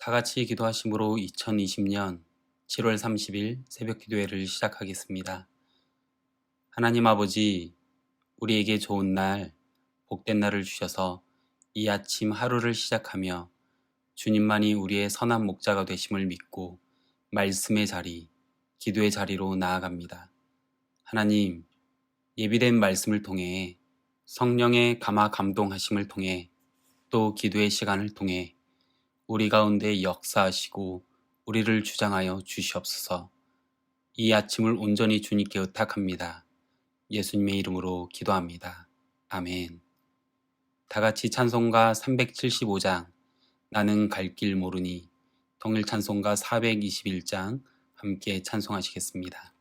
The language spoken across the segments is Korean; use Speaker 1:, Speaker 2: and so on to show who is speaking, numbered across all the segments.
Speaker 1: 다 같이 기도하심으로 2020년 7월 30일 새벽 기도회를 시작하겠습니다. 하나님 아버지, 우리에게 좋은 날, 복된 날을 주셔서 이 아침 하루를 시작하며 주님만이 우리의 선한 목자가 되심을 믿고 말씀의 자리, 기도의 자리로 나아갑니다. 하나님, 예비된 말씀을 통해 성령의 감화 감동하심을 통해 또 기도의 시간을 통해 우리 가운데 역사하시고 우리를 주장하여 주시옵소서. 이 아침을 온전히 주님께 의탁합니다. 예수님의 이름으로 기도합니다. 아멘. 다 같이 찬송가 375장 나는 갈 길 모르니, 통일 찬송가 421장 함께 찬송하시겠습니다.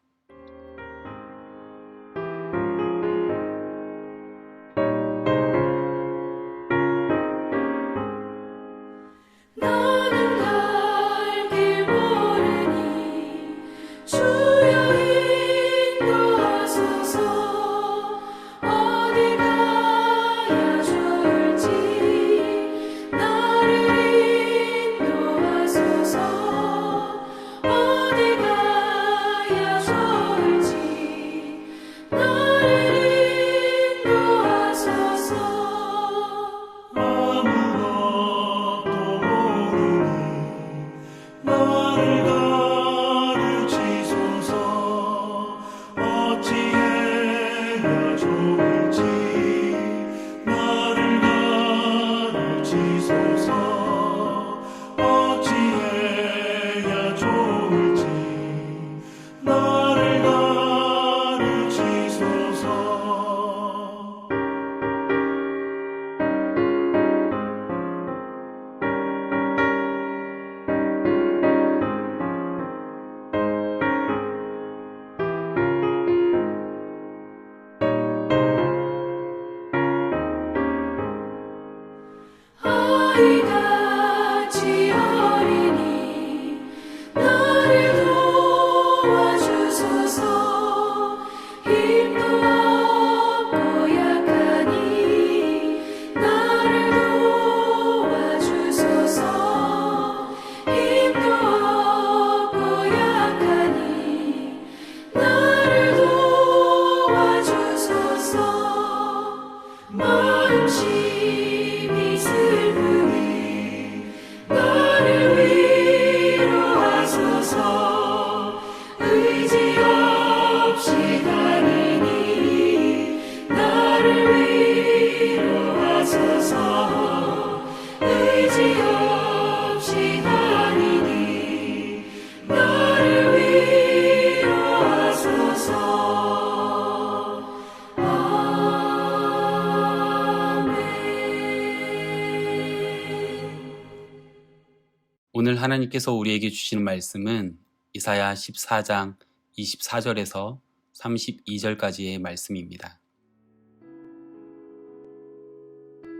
Speaker 1: 오늘 하나님께서 우리에게 주시는 말씀은 이사야 14장 24절에서 32절까지의 말씀입니다.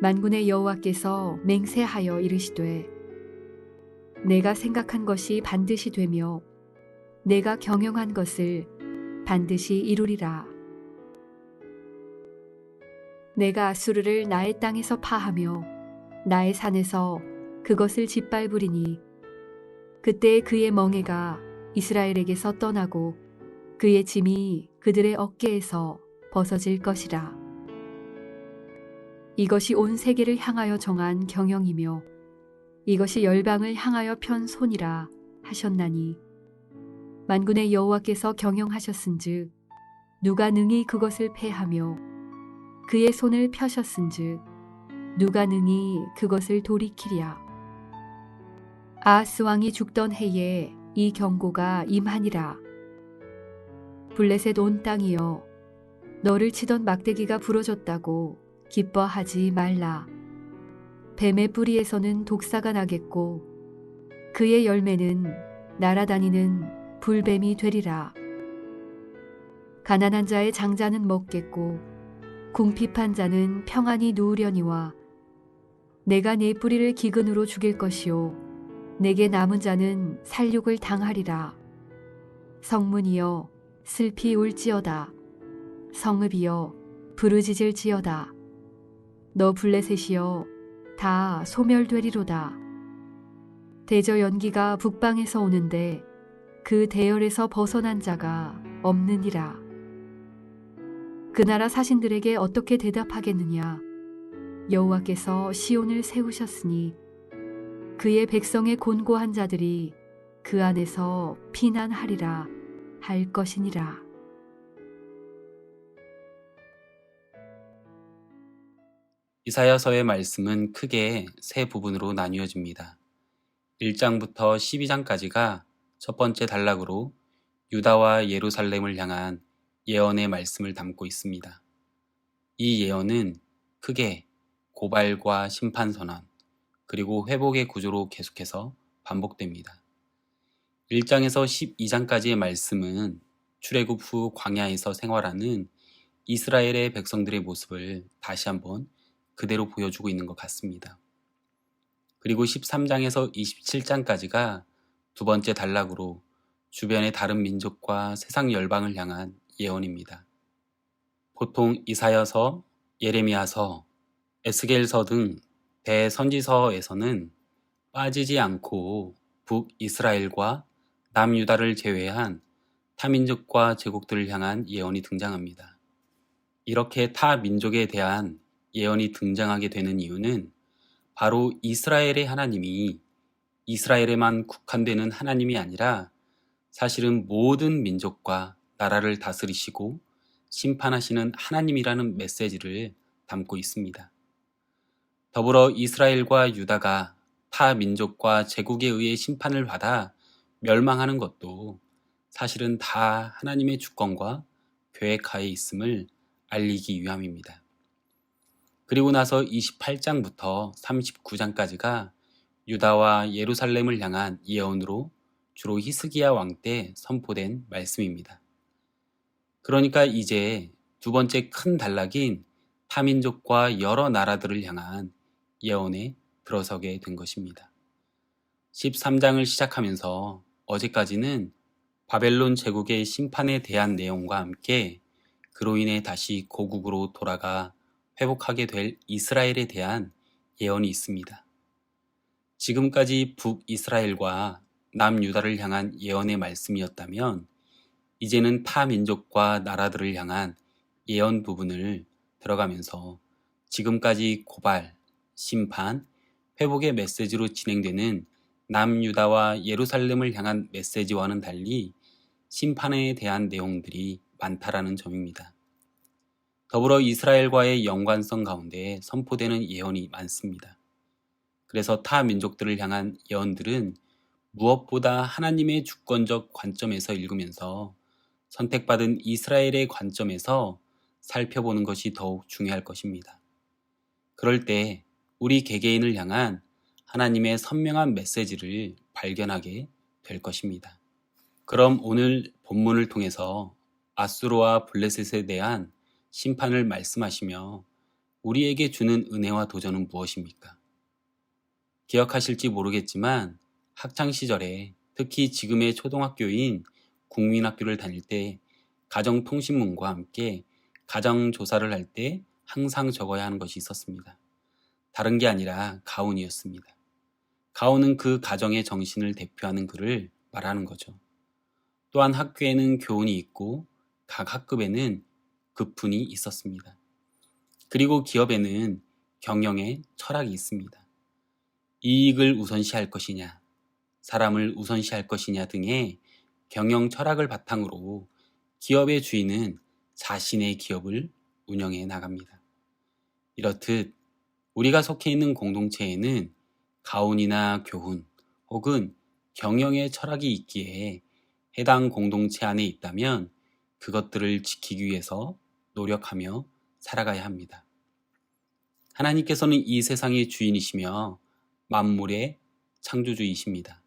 Speaker 2: 만군의 여호와께서 맹세하여 이르시되 내가 생각한 것이 반드시 되며 내가 경영한 것을 반드시 이루리라. 내가 아수르를 나의 땅에서 파하며 나의 산에서 그것을 짓밟으리니 그때 그의 멍에가 이스라엘에게서 떠나고 그의 짐이 그들의 어깨에서 벗어질 것이라. 이것이 온 세계를 향하여 정한 경영이며 이것이 열방을 향하여 편 손이라 하셨나니 만군의 여호와께서 경영하셨은즉 누가 능히 그것을 패하며 그의 손을 펴셨은즉 누가 능히 그것을 돌이키랴. 아하스 왕이 죽던 해에 이 경고가 임하니라. 블레셋 온 땅이여, 너를 치던 막대기가 부러졌다고 기뻐하지 말라. 뱀의 뿌리에서는 독사가 나겠고 그의 열매는 날아다니는 불뱀이 되리라. 가난한 자의 장자는 먹겠고 궁핍한 자는 평안히 누우려니와 내가 네 뿌리를 기근으로 죽일 것이요 내게 남은 자는 살육을 당하리라. 성문이여 슬피 울지어다. 성읍이여 부르짖을지어다. 너 블레셋이여 다 소멸되리로다. 대저 연기가 북방에서 오는데 그 대열에서 벗어난 자가 없느니라. 그 나라 사신들에게 어떻게 대답하겠느냐? 여호와께서 시온을 세우셨으니 그의 백성의 곤고한 자들이 그 안에서 피난하리라 할 것이니라.
Speaker 1: 이사야서의 말씀은 크게 세 부분으로 나뉘어집니다. 1장부터 12장까지가 첫 번째 단락으로 유다와 예루살렘을 향한 예언의 말씀을 담고 있습니다. 이 예언은 크게 고발과 심판 선언, 그리고 회복의 구조로 계속해서 반복됩니다. 1장에서 12장까지의 말씀은 출애굽 후 광야에서 생활하는 이스라엘의 백성들의 모습을 다시 한번 그대로 보여주고 있는 것 같습니다. 그리고 13장에서 27장까지가 두 번째 단락으로 주변의 다른 민족과 세상 열방을 향한 예언입니다. 보통 이사야서, 예레미야서, 에스겔서 등 대선지서에서는 빠지지 않고 북이스라엘과 남유다를 제외한 타민족과 제국들을 향한 예언이 등장합니다. 이렇게 타민족에 대한 예언이 등장하게 되는 이유는 바로 이스라엘의 하나님이 이스라엘에만 국한되는 하나님이 아니라 사실은 모든 민족과 나라를 다스리시고 심판하시는 하나님이라는 메시지를 담고 있습니다. 더불어 이스라엘과 유다가 타 민족과 제국에 의해 심판을 받아 멸망하는 것도 사실은 다 하나님의 주권과 계획하에 있음을 알리기 위함입니다. 그리고 나서 28장부터 39장까지가 유다와 예루살렘을 향한 예언으로 주로 히스기야 왕 때 선포된 말씀입니다. 그러니까 이제 두 번째 큰 단락인 타민족과 여러 나라들을 향한 예언에 들어서게 된 것입니다. 13장을 시작하면서 어제까지는 바벨론 제국의 심판에 대한 내용과 함께 그로 인해 다시 고국으로 돌아가 회복하게 될 이스라엘에 대한 예언이 있습니다. 지금까지 북이스라엘과 남유다를 향한 예언의 말씀이었다면 이제는 타민족과 나라들을 향한 예언 부분을 들어가면서 지금까지 고발, 심판, 회복의 메시지로 진행되는 남유다와 예루살렘을 향한 메시지와는 달리 심판에 대한 내용들이 많다라는 점입니다. 더불어 이스라엘과의 연관성 가운데 선포되는 예언이 많습니다. 그래서 타 민족들을 향한 예언들은 무엇보다 하나님의 주권적 관점에서 읽으면서 선택받은 이스라엘의 관점에서 살펴보는 것이 더욱 중요할 것입니다. 그럴 때 우리 개개인을 향한 하나님의 선명한 메시지를 발견하게 될 것입니다. 그럼 오늘 본문을 통해서 아수르와 블레셋에 대한 심판을 말씀하시며 우리에게 주는 은혜와 도전은 무엇입니까? 기억하실지 모르겠지만 학창시절에 특히 지금의 초등학교인 국민학교를 다닐 때 가정통신문과 함께 가정조사를 할 때 항상 적어야 하는 것이 있었습니다. 다른 게 아니라 가훈이었습니다. 가훈은 그 가정의 정신을 대표하는 글을 말하는 거죠. 또한 학교에는 교훈이 있고 각 학급에는 급훈이 있었습니다. 그리고 기업에는 경영의 철학이 있습니다. 이익을 우선시할 것이냐, 사람을 우선시할 것이냐 등의 경영 철학을 바탕으로 기업의 주인은 자신의 기업을 운영해 나갑니다. 이렇듯 우리가 속해 있는 공동체에는 가훈이나 교훈 혹은 경영의 철학이 있기에 해당 공동체 안에 있다면 그것들을 지키기 위해서 노력하며 살아가야 합니다. 하나님께서는 이 세상의 주인이시며 만물의 창조주이십니다.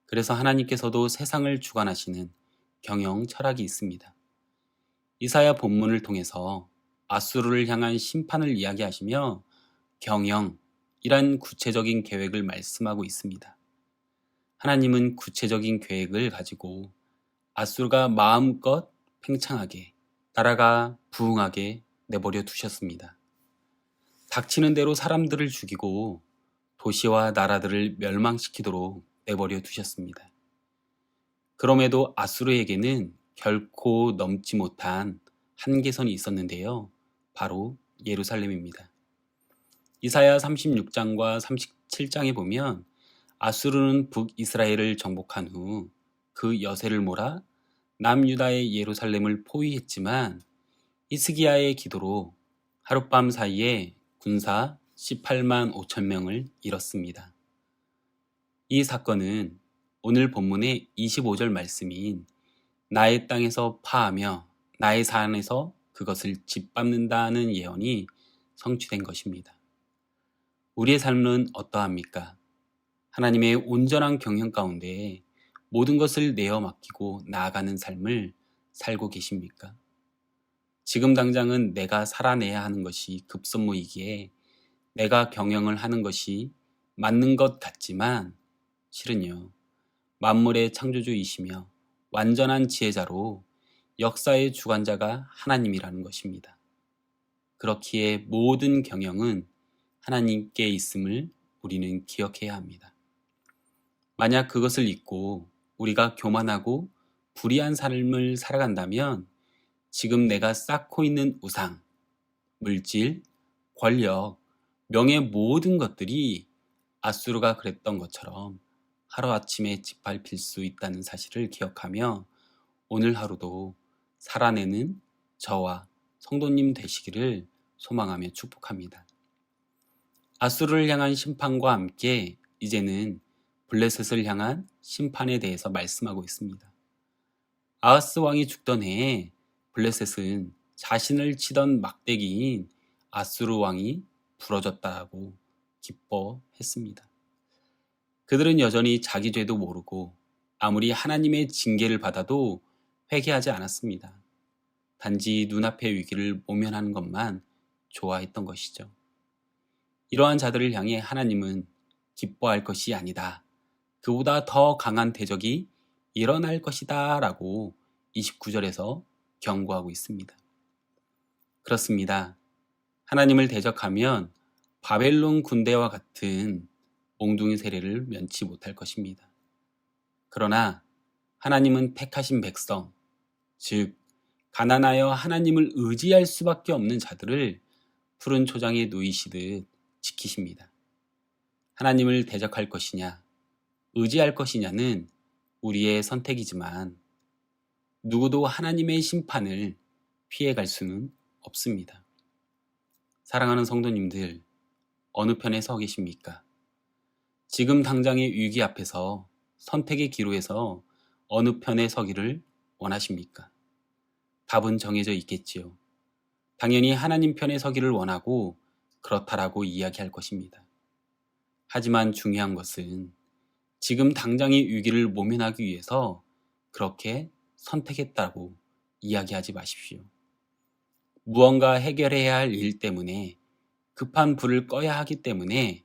Speaker 1: 그래서 하나님께서도 세상을 주관하시는 경영 철학이 있습니다. 이사야 본문을 통해서 아수르를 향한 심판을 이야기하시며 경영이란 구체적인 계획을 말씀하고 있습니다. 하나님은 구체적인 계획을 가지고 아수르가 마음껏 팽창하게, 나라가 부흥하게 내버려 두셨습니다. 닥치는 대로 사람들을 죽이고 도시와 나라들을 멸망시키도록 내버려 두셨습니다. 그럼에도 아수르에게는 결코 넘지 못한 한계선이 있었는데요. 바로 예루살렘입니다. 이사야 36장과 37장에 보면 아수르는 북이스라엘을 정복한 후 그 여세를 몰아 남유다의 예루살렘을 포위했지만 히스기야의 기도로 하룻밤 사이에 군사 18만 5천 명을 잃었습니다. 이 사건은 오늘 본문의 25절 말씀인 나의 땅에서 파하며 나의 산에서 그것을 짓밟는다는 예언이 성취된 것입니다. 우리의 삶은 어떠합니까? 하나님의 온전한 경영 가운데 모든 것을 내어 맡기고 나아가는 삶을 살고 계십니까? 지금 당장은 내가 살아내야 하는 것이 급선무이기에 내가 경영을 하는 것이 맞는 것 같지만 실은요, 만물의 창조주이시며 완전한 지혜자로 역사의 주관자가 하나님이라는 것입니다. 그렇기에 모든 경영은 하나님께 있음을 우리는 기억해야 합니다. 만약 그것을 잊고 우리가 교만하고 불의한 삶을 살아간다면 지금 내가 쌓고 있는 우상, 물질, 권력, 명예 모든 것들이 아수르가 그랬던 것처럼 하루아침에 짓밟힐 수 있다는 사실을 기억하며 오늘 하루도 살아내는 저와 성도님 되시기를 소망하며 축복합니다. 아수르를 향한 심판과 함께 이제는 블레셋을 향한 심판에 대해서 말씀하고 있습니다. 아하스 왕이 죽던 해에 블레셋은 자신을 치던 막대기인 아수르 왕이 부러졌다고 기뻐했습니다. 그들은 여전히 자기 죄도 모르고 아무리 하나님의 징계를 받아도 회개하지 않았습니다. 단지 눈앞의 위기를 모면하는 것만 좋아했던 것이죠. 이러한 자들을 향해 하나님은 기뻐할 것이 아니다. 그보다 더 강한 대적이 일어날 것이다 라고 29절에서 경고하고 있습니다. 그렇습니다. 하나님을 대적하면 바벨론 군대와 같은 몽둥이 세례를 면치 못할 것입니다. 그러나 하나님은 택하신 백성, 즉 가난하여 하나님을 의지할 수밖에 없는 자들을 푸른 초장에 누이시듯 지키십니다. 하나님을 대적할 것이냐, 의지할 것이냐는 우리의 선택이지만 누구도 하나님의 심판을 피해갈 수는 없습니다. 사랑하는 성도님들, 어느 편에 서 계십니까? 지금 당장의 위기 앞에서 선택의 기로에서 어느 편에 서기를 원하십니까? 답은 정해져 있겠지요. 당연히 하나님 편에 서기를 원하고 그렇다라고 이야기할 것입니다. 하지만 중요한 것은 지금 당장의 위기를 모면하기 위해서 그렇게 선택했다고 이야기하지 마십시오. 무언가 해결해야 할 일 때문에 급한 불을 꺼야 하기 때문에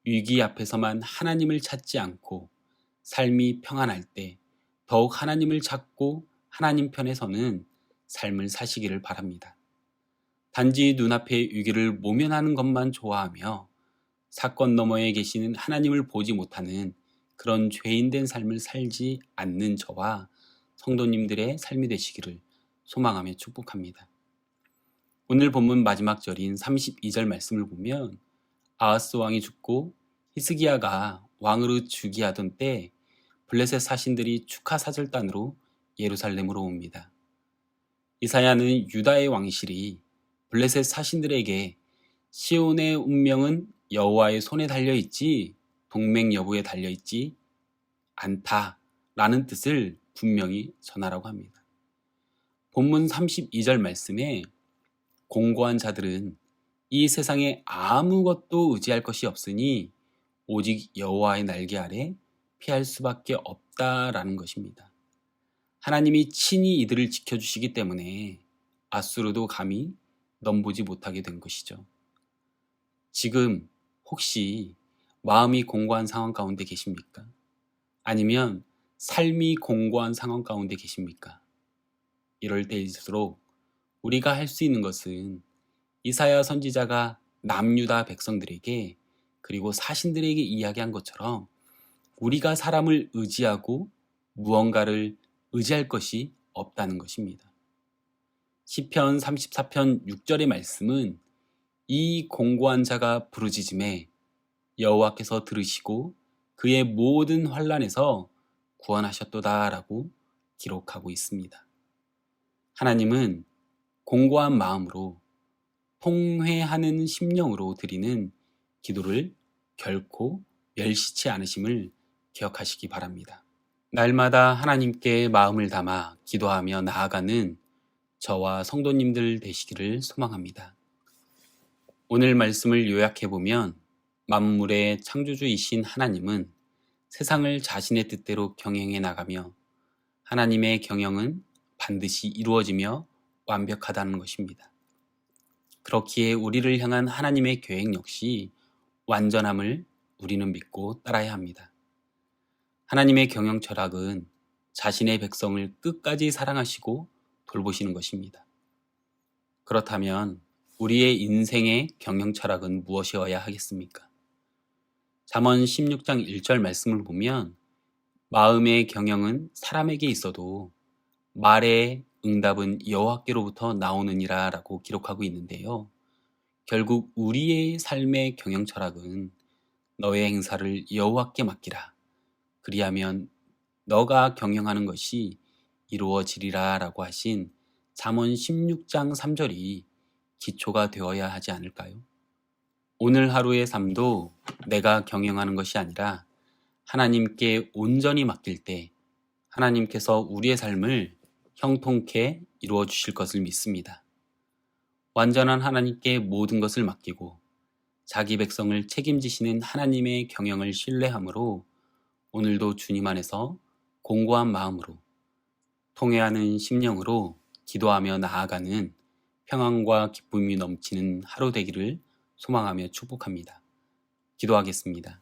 Speaker 1: 위기 앞에서만 하나님을 찾지 않고 삶이 평안할 때 더욱 하나님을 찾고 하나님 편에 서는 삶을 사시기를 바랍니다. 단지 눈앞의 위기를 모면하는 것만 좋아하며 사건 너머에 계시는 하나님을 보지 못하는 그런 죄인된 삶을 살지 않는 저와 성도님들의 삶이 되시기를 소망하며 축복합니다. 오늘 본문 마지막 절인 32절 말씀을 보면 아하스 왕이 죽고 히스기야가 왕으로 즉위하던 때 블레셋 사신들이 축하 사절단으로 예루살렘으로 옵니다. 이사야는 유다의 왕실이 블레셋 사신들에게 시온의 운명은 여호와의 손에 달려있지 동맹 여부에 달려있지 않다라는 뜻을 분명히 전하라고 합니다. 본문 32절 말씀에 공고한 자들은 이 세상에 아무것도 의지할 것이 없으니 오직 여호와의 날개 아래 피할 수밖에 없다라는 것입니다. 하나님이 친히 이들을 지켜주시기 때문에 아수르도 감히 넘보지 못하게 된 것이죠. 지금 혹시 마음이 공고한 상황 가운데 계십니까? 아니면 삶이 공고한 상황 가운데 계십니까? 이럴 때일수록 우리가 할 수 있는 것은 이사야 선지자가 남유다 백성들에게 그리고 사신들에게 이야기한 것처럼 우리가 사람을 의지하고 무언가를 의지할 것이 없다는 것입니다. 시편 34편 6절의 말씀은 이 공고한 자가 부르짖음에 여호와께서 들으시고 그의 모든 환난에서 구원하셨도다라고 기록하고 있습니다. 하나님은 공고한 마음으로 통회하는 심령으로 드리는 기도를 결코 멸시치 않으심을 기억하시기 바랍니다. 날마다 하나님께 마음을 담아 기도하며 나아가는 저와 성도님들 되시기를 소망합니다. 오늘 말씀을 요약해보면 만물의 창조주이신 하나님은 세상을 자신의 뜻대로 경영해 나가며 하나님의 경영은 반드시 이루어지며 완벽하다는 것입니다. 그렇기에 우리를 향한 하나님의 계획 역시 완전함을 우리는 믿고 따라야 합니다. 하나님의 경영 철학은 자신의 백성을 끝까지 사랑하시고 돌보시는 것입니다. 그렇다면 우리의 인생의 경영 철학은 무엇이어야 하겠습니까? 잠언 16장 1절 말씀을 보면 마음의 경영은 사람에게 있어도 말의 응답은 여호와께로부터 나오느니라 라고 기록하고 있는데요. 결국 우리의 삶의 경영 철학은 너의 행사를 여호와께 맡기라. 그리하면 너가 경영하는 것이 이루어지리라 라고 하신 잠언 16장 3절이 기초가 되어야 하지 않을까요? 오늘 하루의 삶도 내가 경영하는 것이 아니라 하나님께 온전히 맡길 때 하나님께서 우리의 삶을 형통케 이루어 주실 것을 믿습니다. 완전한 하나님께 모든 것을 맡기고 자기 백성을 책임지시는 하나님의 경영을 신뢰함으로 오늘도 주님 안에서 공고한 마음으로 통회하는 심령으로 기도하며 나아가는 평안과 기쁨이 넘치는 하루 되기를 소망하며 축복합니다. 기도하겠습니다.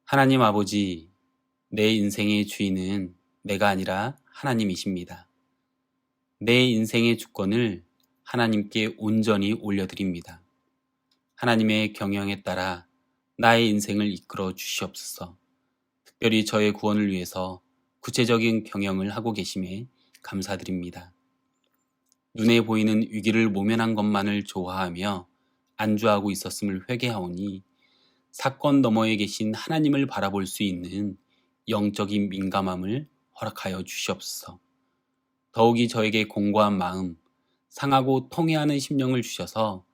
Speaker 1: 하나님 아버지, 내 인생의 주인은 내가 아니라 하나님이십니다. 내 인생의 주권을 하나님께 온전히 올려드립니다. 하나님의 경영에 따라 나의 인생을 이끌어 주시옵소서. 특별히 저의 구원을 위해서 구체적인 경영을 하고 계심에 감사드립니다. 눈에 보이는 위기를 모면한 것만을 좋아하며 안주하고 있었음을 회개하오니 사건 너머에 계신 하나님을 바라볼 수 있는 영적인 민감함을 허락하여 주시옵소서. 더욱이 저에게 공고한 마음, 상하고 통회하는 심령을 주셔서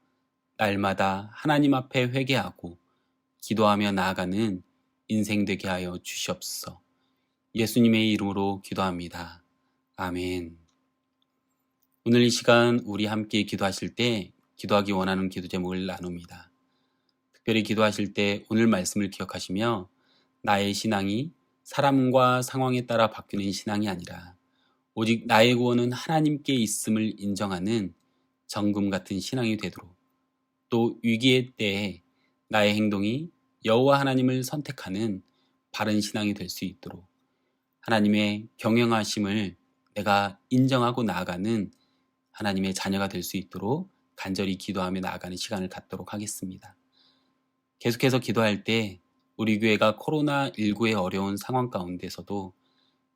Speaker 1: 날마다 하나님 앞에 회개하고 기도하며 나아가는 인생 되게 하여 주시옵소서. 예수님의 이름으로 기도합니다. 아멘. 오늘 이 시간 우리 함께 기도하실 때 기도하기 원하는 기도 제목을 나눕니다. 특별히 기도하실 때 오늘 말씀을 기억하시며 나의 신앙이 사람과 상황에 따라 바뀌는 신앙이 아니라 오직 나의 구원은 하나님께 있음을 인정하는 정금 같은 신앙이 되도록 또 위기의 때에 나의 행동이 여호와 하나님을 선택하는 바른 신앙이 될 수 있도록 하나님의 경영하심을 내가 인정하고 나아가는 하나님의 자녀가 될 수 있도록 간절히 기도하며 나아가는 시간을 갖도록 하겠습니다. 계속해서 기도할 때 우리 교회가 코로나19의 어려운 상황 가운데서도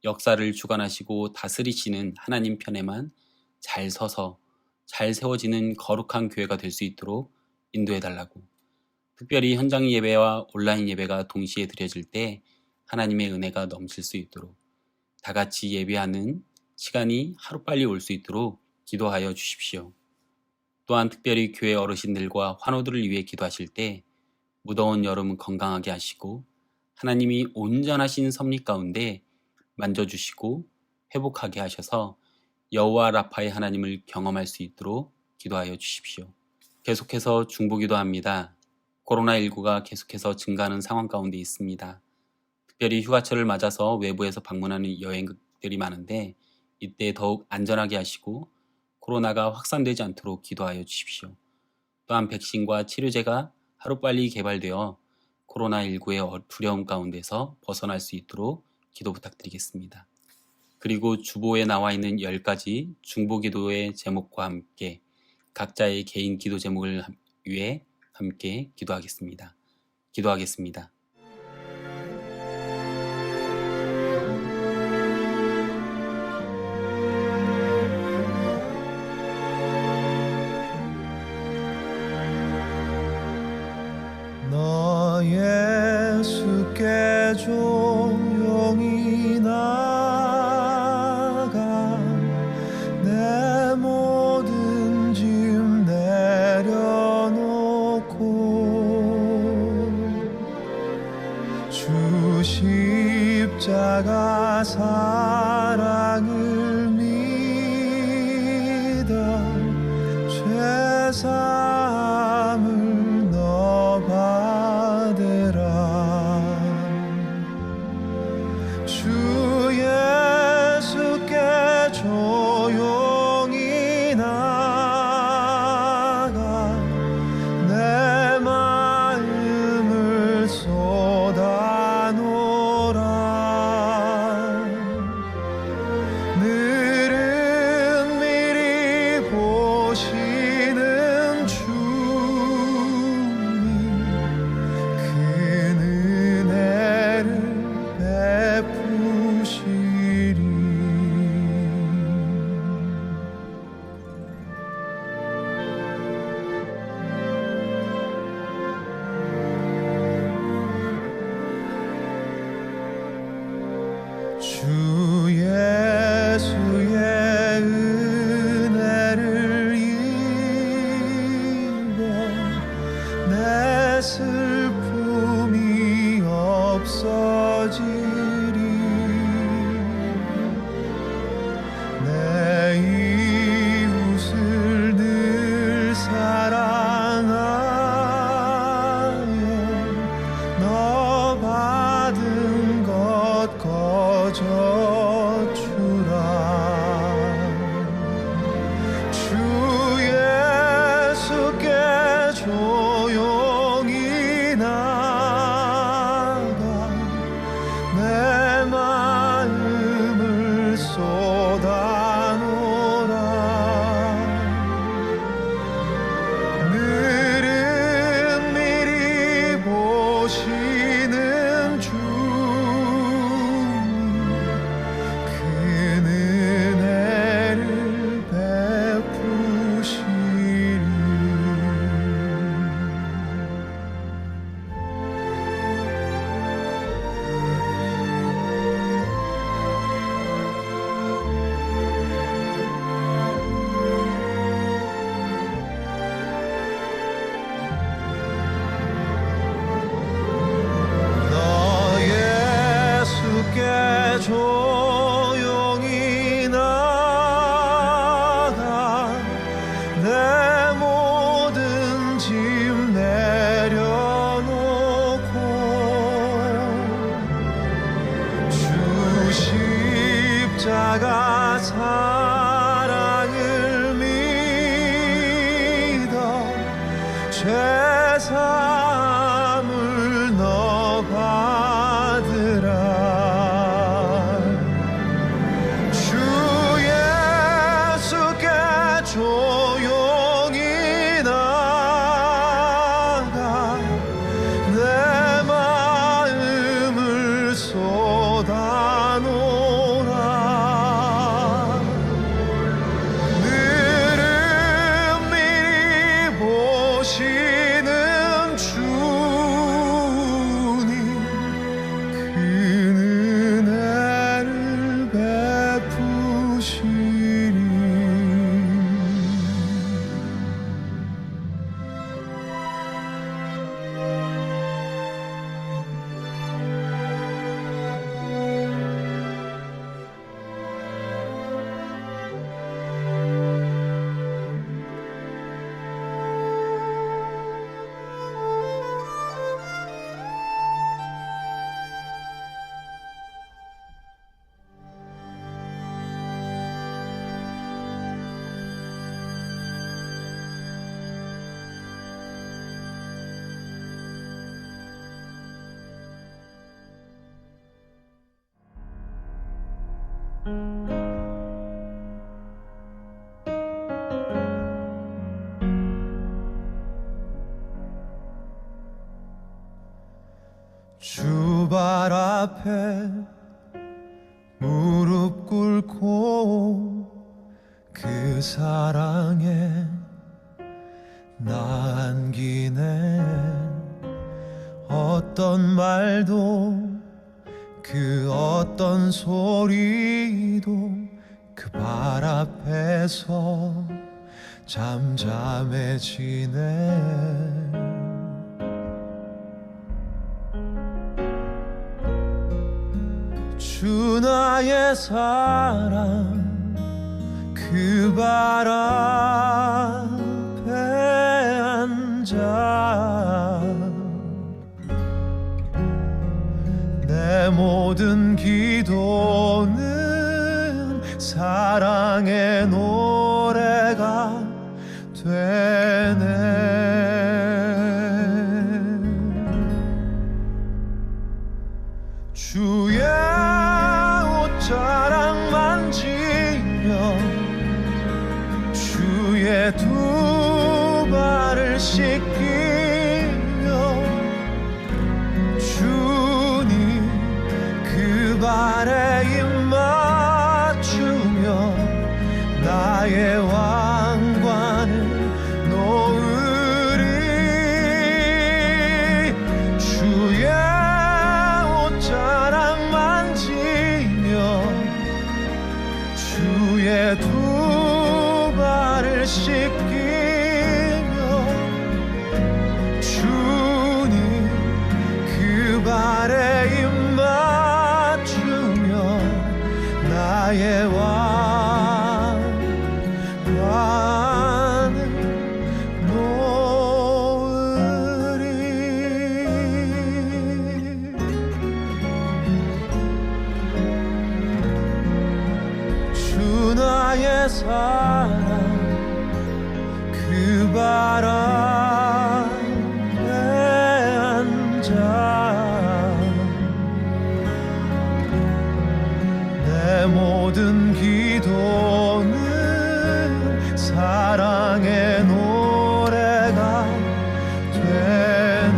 Speaker 1: 역사를 주관하시고 다스리시는 하나님 편에만 잘 서서 잘 세워지는 거룩한 교회가 될 수 있도록 인도해달라고, 특별히 현장 예배와 온라인 예배가 동시에 드려질 때 하나님의 은혜가 넘칠 수 있도록 다 같이 예배하는 시간이 하루빨리 올 수 있도록 기도하여 주십시오. 또한 특별히 교회 어르신들과 환우들을 위해 기도하실 때 무더운 여름 건강하게 하시고 하나님이 온전하신 섭리 가운데 만져주시고 회복하게 하셔서 여호와 라파의 하나님을 경험할 수 있도록 기도하여 주십시오. 계속해서 중보기도합니다. 코로나19가 계속해서 증가하는 상황 가운데 있습니다. 특별히 휴가철을 맞아서 외부에서 방문하는 여행객들이 많은데 이때 더욱 안전하게 하시고 코로나가 확산되지 않도록 기도하여 주십시오. 또한 백신과 치료제가 하루빨리 개발되어 코로나19의 두려움 가운데서 벗어날 수 있도록 기도 부탁드리겠습니다. 그리고 주보에 나와 있는 10가지 중보기도의 제목과 함께 각자의 개인 기도 제목을 위해 함께 기도하겠습니다. 기도하겠습니다.
Speaker 3: 너 예수께 조용히 나가 내 모든 짐 내려놓고 주 십자가 사랑을 믿어 죄사함을 너 받으라. 주 예수께 조용히 나가 내 마음을 쏟아놓으라. 늘은 미리 보시는 주님 큰 은혜를 베푸시리. 주 예수의 은혜를 입어 내 슬픔이 없어지리. 내 이웃을 늘 사랑하여 너 받은 것 거저 주라. 주 예수께 조용히 나가 내 마음을 쏟아놓으라. 늘은 미리 보시는 주님 큰 은혜를 베푸시리. 너 예수께 조용히 나가 내 모든 짐 내려놓고 주 십자가 사랑을 믿어 죄사함을 너 받으라. 주 예수께 조용히 나가 내 마음을 쏟아놓으라. 늘은 미리 보시는 주님 큰 은혜를 베푸시리. 주 발 앞에 무릎 꿇고 그 사랑에 나 안기네. 어떤 말도 그 어떤 소리도 그 발 앞에서 잠잠해지네. 주 나의 사랑 그 발 앞에 앉아 내 모든 기도는 사랑의 노래가 되네. 주의 옷자락 만지며 주의 두 발을 씻기며 주님 그 발에 입 맞추며 나의 왕관을 놓으리. 주의 옷자락 만지며 주의 두 발을 씻기며 주님 그 발에 입 맞추며 나의 왕관을 놓으리. 주 나의 사랑 그 발 앞에 앉아 내 모든 기도는 사랑의 노래가 되네.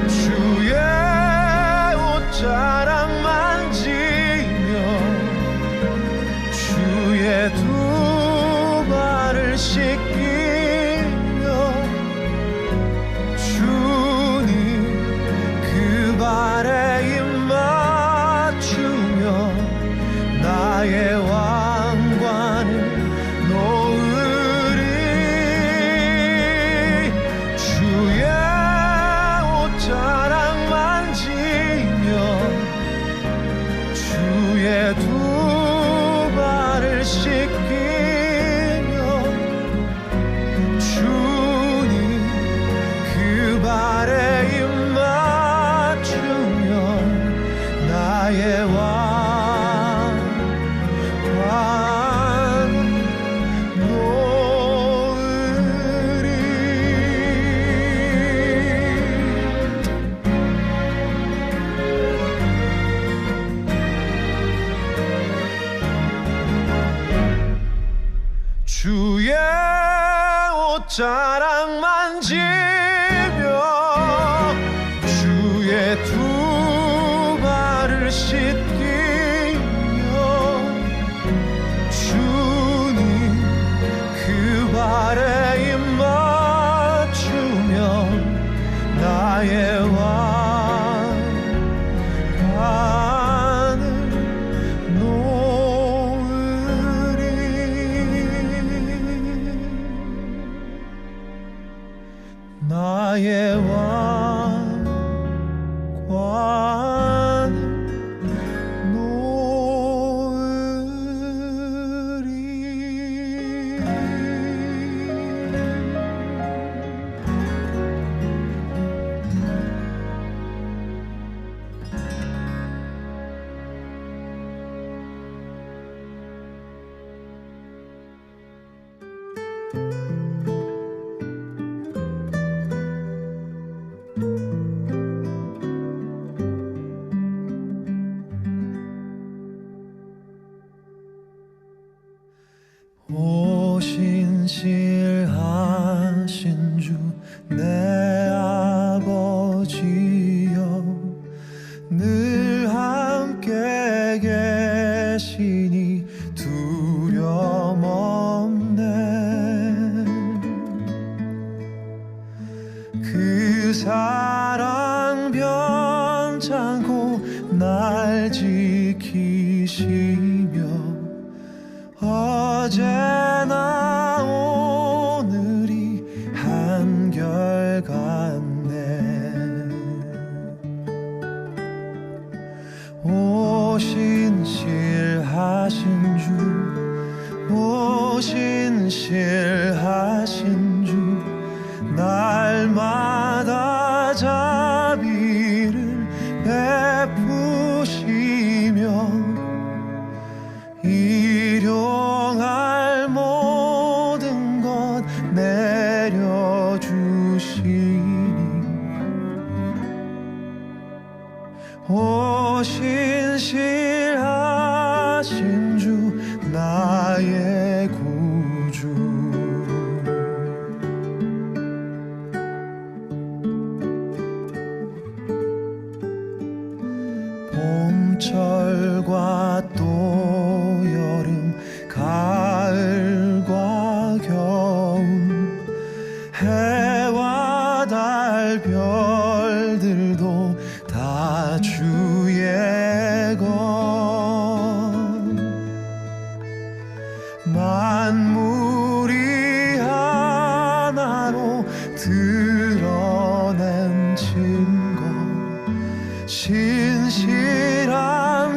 Speaker 3: 주의 옷자락 만지며 주의 두 발을 씻기며 주님 그 발에 입 맞추며 나의 왕관을 놓으리. 주의 옷자락 만지며 주의 두 발을 씻기며 주님 그 발에 입 맞추며 나의 왕관을 놓으리. 주의 옷자락 만지며 주의 두 발을 씻기며 주님 그 발에 입 맞추며 나의 왕관을 놓으리. 나 사랑 변찮고 날 지키시며 어제나 오늘이 한결같네. 오신실하신 주, 오신실하신 주, 날마다 자비를 베푸시며 일용할 모든 것 내려주시니 오신실하신 주 나의 구주. 봄철과 또 여름, 가을과 겨울, 해와 달 별들도 다 주의 것. 만물이 하나로 드러낸 증거, 신실한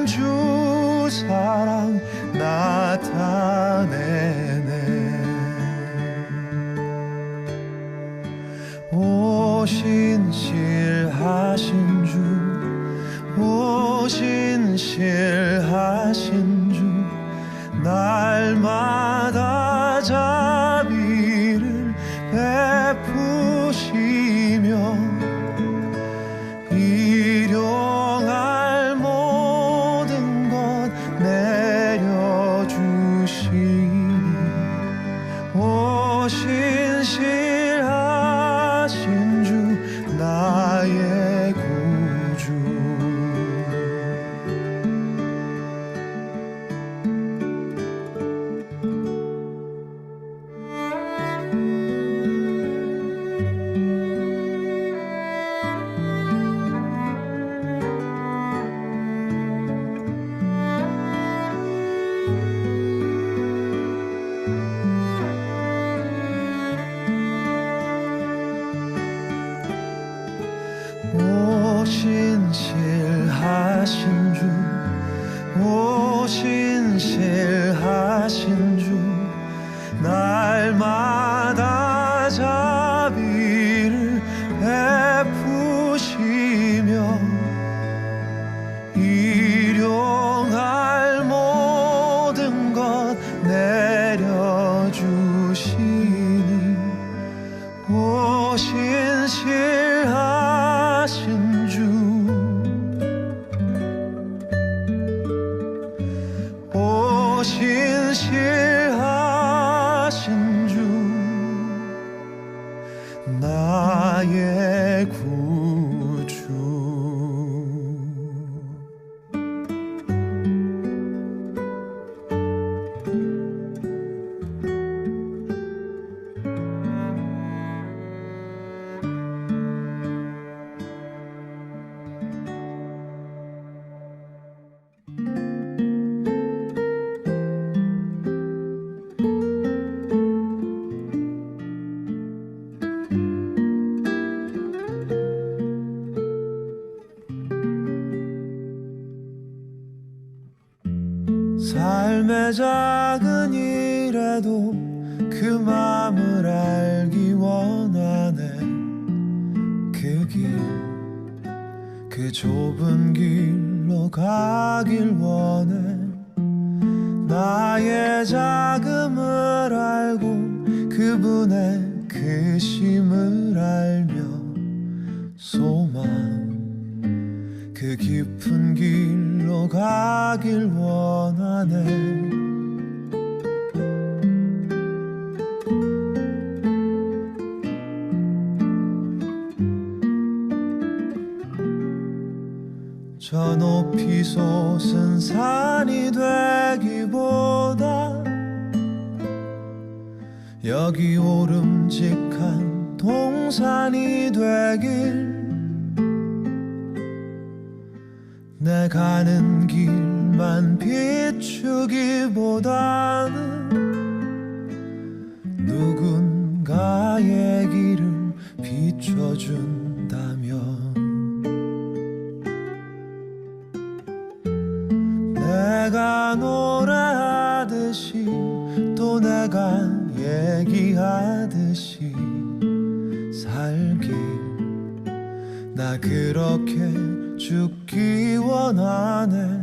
Speaker 3: 주 사랑 나타내네. 오신실하신 주, 오신실하신 주, 날마다 자비를 베푸시며 일용할 모든 것 내려주시니 오신실하신 주 나의 구주. 오신실하신 주, 오신실하신 주, 날마다 자비를 베푸시며 일용할 모든 것 내려주시니 오신실하신 주, 오신실하신 주 나의 구주. 삶의 작은 일에도 그 맘을 알기 원하네. 그 길, 그 좁은 길로 가길 원해. 나의 자금을 알고 그분의 크심을 알며 소망, 그 깊은 길로 가길 원하네. 저 높이 솟은 산이 되기보다 여기 오름직한 동산이 되길 내 가는 길만 비추기보다는 누군가의 길을 비춰준다면 내가 노래하듯이 또 내가 얘기하듯이 살길 나 그렇게 죽기 원하네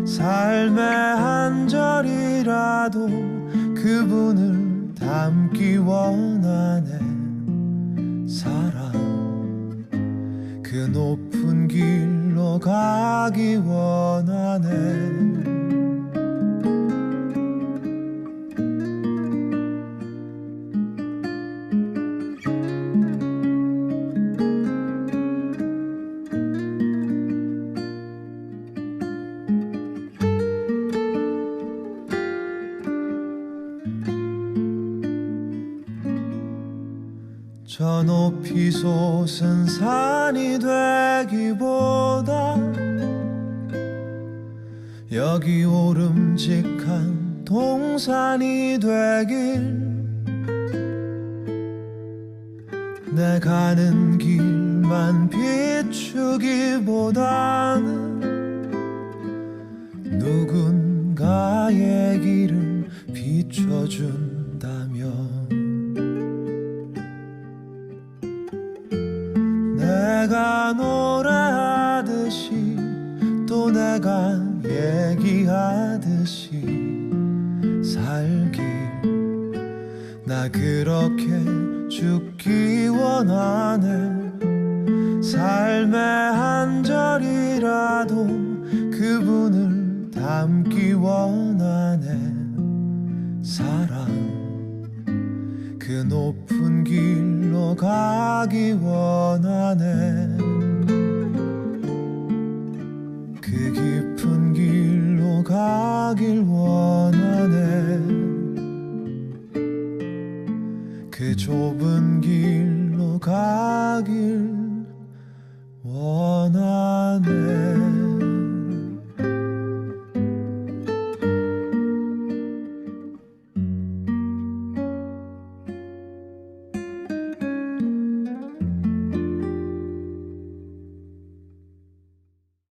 Speaker 3: 삶의 한 절이라도 그분을 담기 원하네 사랑 그 높은 길로 가기 원하네 저 높이 솟은 산이 되기보다 여기 오름직한 동산이 되길 내 가는 길만 비추기보다는 누군가의 길을 비춰준다면 내가 노래하듯이 또 내가 얘기하듯이 살길 나 그렇게 죽기 원하네 삶의 한 절이라도 그분을 담기 원하네 사랑 그 높은 길로 가기 원하네 그 깊은 길로 가길 원하네 그 좁은 길로 가길